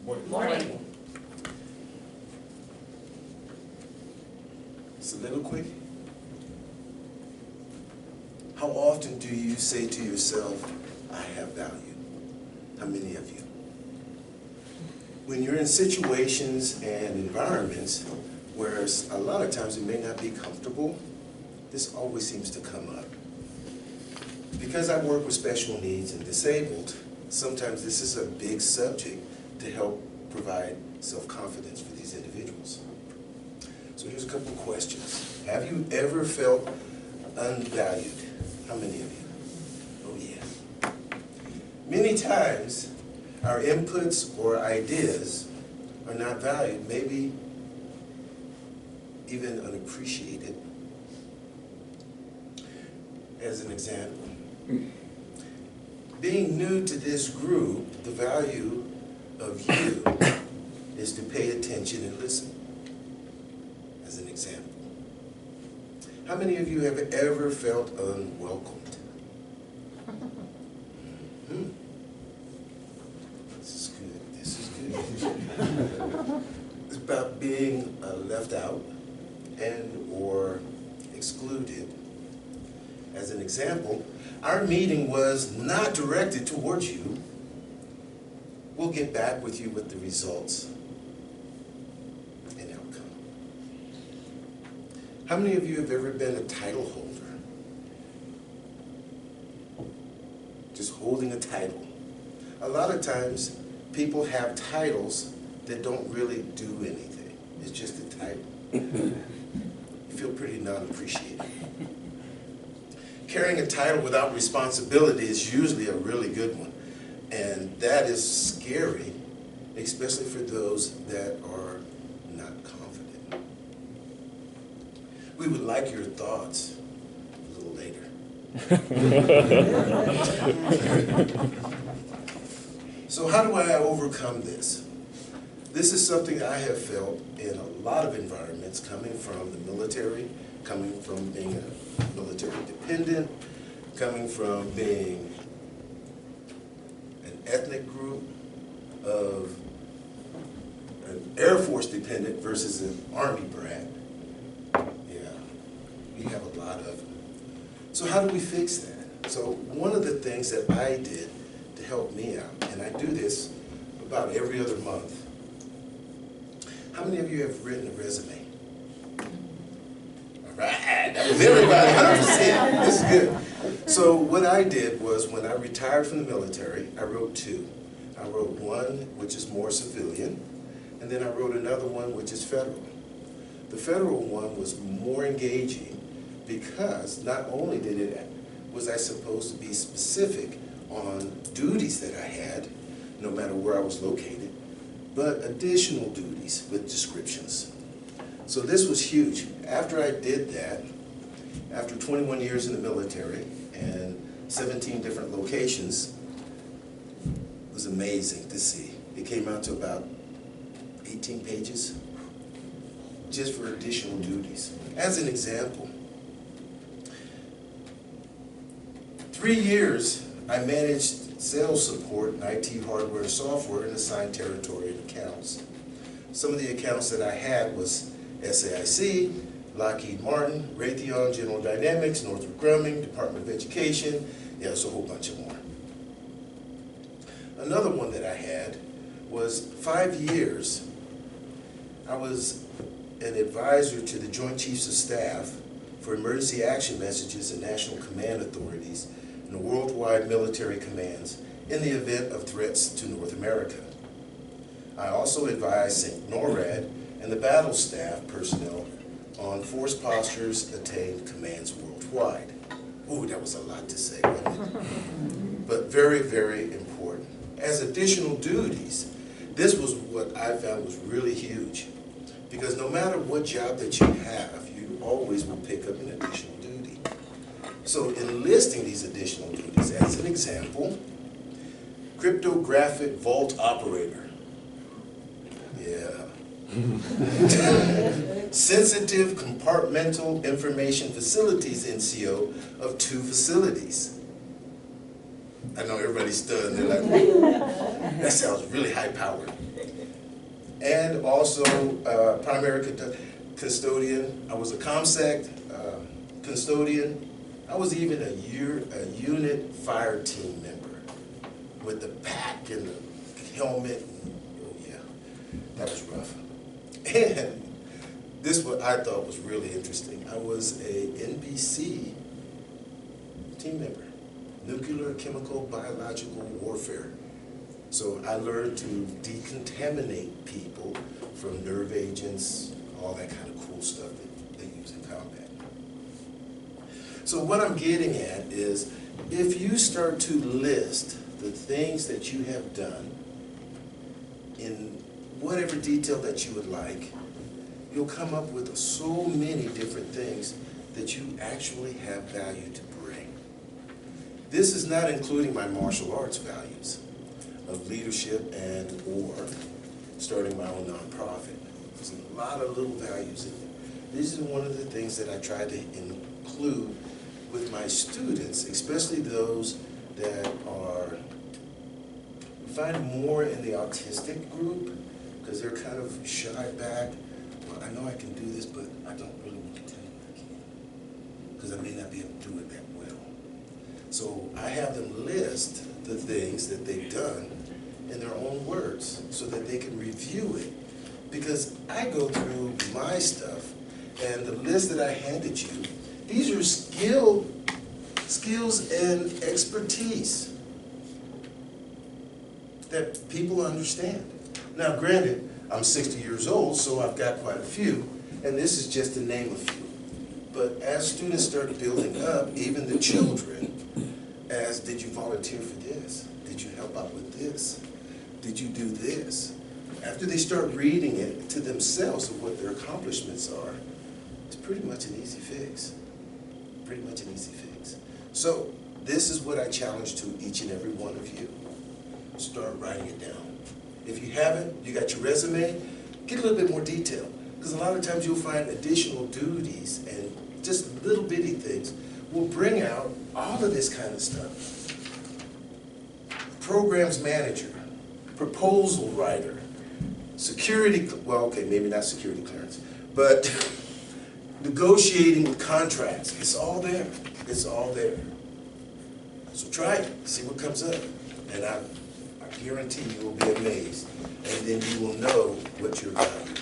Morning. Soliloquy. How often do you say to yourself, I have value? How many of you? When you're in situations and environments where a lot of times it may not be comfortable, this always seems to come up. Because I work with special needs and disabled, sometimes this is a big subject to help provide self-confidence for these individuals. So here's a couple of questions. Have you ever felt unvalued? How many of you? Oh yeah. Many times our inputs or ideas are not valued, maybe even unappreciated. As an example, being new to this group, the value of you is to pay attention and listen. As an example. How many of you have ever felt unwelcomed? Hmm. This is good. This is good. It's about being left out and or excluded. As an example, our meeting was not directed towards you. We'll get back with you with the results and outcome. How many of you have ever been a title holder? Just holding a title. A lot of times, people have titles that don't really do anything. It's just a title. You feel pretty non-appreciated. Carrying a title without responsibility is usually a really good one. And that is scary, especially for those that are not confident. We would like your thoughts a little later. So how do I overcome this? This is something I have felt in a lot of environments, coming from the military, coming from being a military dependent, coming from being an ethnic group of an Air Force dependent versus an Army brat. Yeah, we have a lot of them. So how do we fix that? So one of the things that I did to help me out, and I do this about every other month. How many of you have written a resume? All right, that was everybody, 100%. This is good. So what I did was when I retired from the military, I wrote two. I wrote one which is more civilian, and then I wrote another one which is federal. The federal one was more engaging because not only was I supposed to be specific on duties that I had, no matter where I was located, but additional duties with descriptions. So this was huge. After I did that, after 21 years in the military and 17 different locations, it was amazing to see. It came out to about 18 pages just for additional duties. As an example, 3 years I managed sales support and IT hardware and software in assigned territory and accounts. Some of the accounts that I had was SAIC, Lockheed Martin, Raytheon, General Dynamics, Northrop Grumman, Department of Education, yeah, there's a whole bunch of more. Another one that I had was 5 years. I was an advisor to the Joint Chiefs of Staff for emergency action messages and national command authorities and the worldwide military commands in the event of threats to North America. I also advised St. NORAD and the battle staff personnel on force postures attained commands worldwide. Ooh, that was a lot to say, wasn't it? But very, very important. As additional duties, this was what I found was really huge. Because no matter what job that you have, you always will pick up an additional duty. So enlisting these additional duties, as an example, cryptographic vault operator. Yeah. Sensitive Compartmental Information Facilities NCO of 2 facilities. I know everybody's stunned. They're like, that sounds really high powered. and also primary custodian. I was a ComSec custodian. I was even a unit fire team member with the pack and the helmet. And, oh yeah, that was rough. And this what I thought was really interesting. I was a NBC team member, nuclear, chemical, biological warfare. So I learned to decontaminate people from nerve agents, all that kind of cool stuff that they use in combat. So what I'm getting at is, if you start to list the things that you have done in whatever detail that you would like, you'll come up with so many different things that you actually have value to bring. This is not including my martial arts values of leadership and or starting my own nonprofit. There's a lot of little values in there. These are one of the things that I try to include with my students, especially those that are, we find more in the autistic group, because they're kind of shy back. Well, I know I can do this, but I don't really want to tell you I can, because I may not be able to do it that well. So I have them list the things that they've done in their own words so that they can review it. Because I go through my stuff, and the list that I handed you, these are skills and expertise that people understand. Now granted, I'm 60 years old, so I've got quite a few, and this is just to name a few. But as students start building up, even the children, as did you volunteer for this? Did you help out with this? Did you do this? After they start reading it to themselves of what their accomplishments are, it's pretty much an easy fix. Pretty much an easy fix. So this is what I challenge to each and every one of you. Start writing it down. If you haven't, you got your resume, get a little bit more detail. Because a lot of times you'll find additional duties and just little bitty things will bring out all of this kind of stuff. Programs manager, proposal writer, security, well, okay, maybe not security clearance, but negotiating with contracts. It's all there. It's all there. So try it. See what comes up. And I guarantee you will be amazed. And then you will know what you're valued.